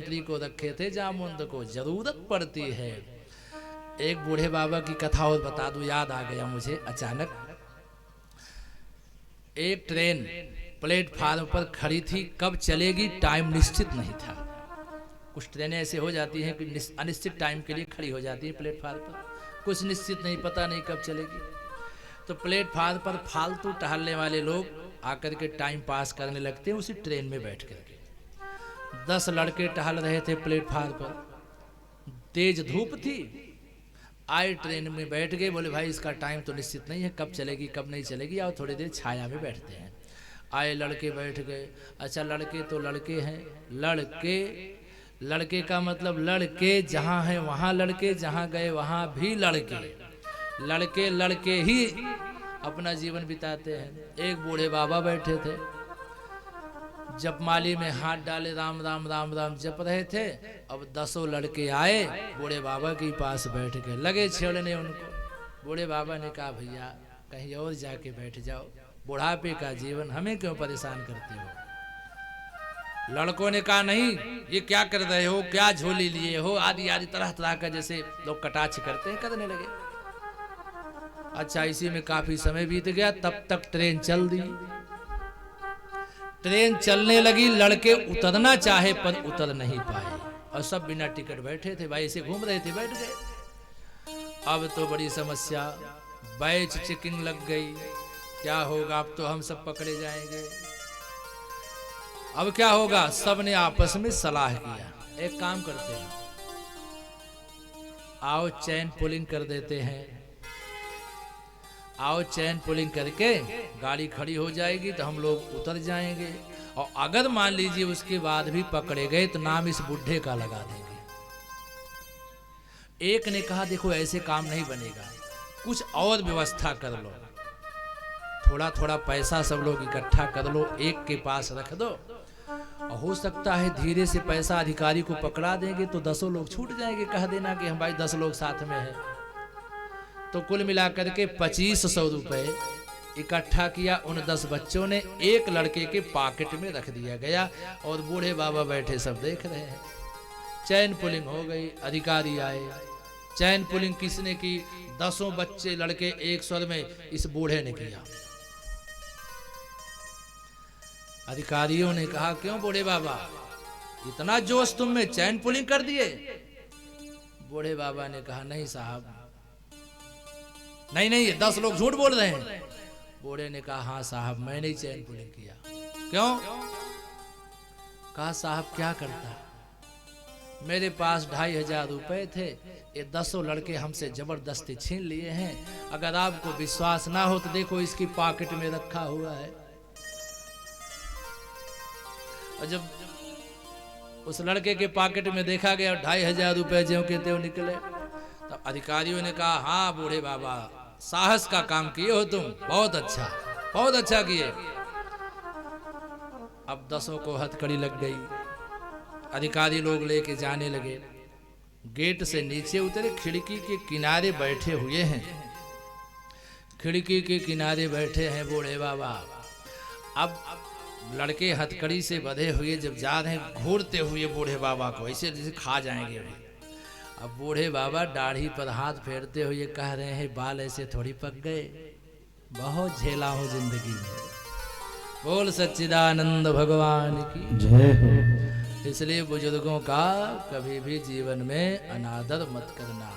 को रखे थे जामुन को जरूरत पड़ती है। एक बूढ़े बाबा की कथा और बता दूं, याद आ गया मुझे अचानक। एक ट्रेन प्लेटफार्म पर खड़ी थी, कब चलेगी टाइम निश्चित नहीं था। कुछ ट्रेनें ऐसे हो जाती हैं कि अनिश्चित टाइम के लिए खड़ी हो जाती है प्लेटफार्म पर, कुछ निश्चित नहीं, पता नहीं कब चलेगी। तो प्लेटफार्म पर फालतू टहलने वाले लोग आकर के टाइम पास करने लगते हैं उसी ट्रेन में बैठ करके। 10 लड़के टहल रहे थे प्लेटफार्म पर, तेज धूप थी, आए ट्रेन में बैठ गए, बोले भाई इसका टाइम तो निश्चित नहीं है, कब चलेगी कब नहीं चलेगी, आओ थोड़ी देर छाया में बैठते हैं। आए लड़के बैठ गए। अच्छा लड़के तो लड़के हैं, लड़के का मतलब लड़के जहाँ हैं वहाँ लड़के, जहाँ गए वहाँ भी लड़के ही अपना जीवन बिताते हैं। एक बूढ़े बाबा बैठे थे, जपमाली में हाथ डाले राम राम राम राम जप रहे थे। अब 10 लड़के आए बूढ़े बाबा के पास बैठ के लगे छेड़ने उनको। बूढ़े बाबा ने कहा भैया कहीं और जाके बैठ जाओ, बुढ़ापे का जीवन हमें क्यों परेशान करते हो। लड़कों ने कहा नहीं, ये क्या कर रहे हो, क्या झोली लिए हो, आदि आदि तरह तरह का जैसे लोग कटाक्ष करते हैं करने लगे। अच्छा इसी में काफी समय बीत गया, तब तक ट्रेन चल दी। ट्रेन चलने लगी, लड़के उतरना चाहे पर उतर नहीं पाए और सब बिना टिकट बैठे थे, भाई ऐसे घूम रहे थे, बैठ गए। अब तो बड़ी समस्या, बैच चेकिंग लग गई, क्या होगा, अब तो हम सब पकड़े जाएंगे। अब क्या होगा, सबने आपस में सलाह किया, एक काम करते हैं, आओ चैन पुलिंग कर देते हैं, आओ चैन पुलिंग करके गाड़ी खड़ी हो जाएगी तो हम लोग उतर जाएंगे, और अगर मान लीजिए उसके बाद भी पकड़े गए तो नाम इस बुढ़े का लगा देंगे। एक ने कहा देखो ऐसे काम नहीं बनेगा, कुछ और व्यवस्था कर लो, थोड़ा थोड़ा पैसा सब लोग इकट्ठा कर लो, एक के पास रख दो, और हो सकता है धीरे से पैसा अधिकारी को पकड़ा देंगे तो 10 लोग छूट जाएंगे, कह देना कि हम भाई 10 लोग साथ में हैं। तो कुल मिलाकर के 2500 रुपए इकट्ठा किया उन 10 बच्चों ने, एक लड़के के पॉकेट में रख दिया गया, और बूढ़े बाबा बैठे सब देख रहे हैं। चैन पुलिंग हो गई, अधिकारी आए, चैन पुलिंग किसने की, 10 बच्चे लड़के एक स्वर में, इस बूढ़े ने किया। अधिकारियों ने कहा क्यों बूढ़े बाबा इतना जोश तुम में, चैन पुलिंग कर दिए। बूढ़े बाबा ने कहा नहीं साहब, नहीं ये 10 लोग झूठ बोल रहे हैं। बूढ़े ने कहा हाँ साहब मैंने ही चैन पुलिंग किया। क्यों? कहा साहब क्या करता, मेरे पास 2500 रुपए थे, ये 10 लड़के हमसे जबरदस्ती छीन लिए हैं, अगर आपको विश्वास ना हो तो देखो इसकी पॉकेट में रखा हुआ है। और जब उस लड़के के पॉकेट में देखा गया 2500 रुपए ज्यों के त्यों निकले, तब अधिकारियों ने कहा हाँ बूढ़े बाबा साहस का काम किए हो तुम, बहुत अच्छा किए। अब 10 को हथकड़ी लग गई, अधिकारी लोग लेके जाने लगे, गेट से नीचे उतरे, खिड़की के किनारे बैठे हुए हैं, खिड़की के किनारे बैठे हैं बूढ़े बाबा। अब लड़के हथकड़ी से बंधे हुए जब जा रहे हैं, घूरते हुए बूढ़े बाबा को ऐसे जैसे खा जाएंगे अभी। अब बूढ़े बाबा दाढ़ी पर हाथ फेरते हुए कह रहे हैं बाल ऐसे थोड़ी पक गए, बहुत झेला हूं जिंदगी में। बोल सच्चिदानंद भगवान की जय हो। इसलिए बुजुर्गों का कभी भी जीवन में अनादर मत करना।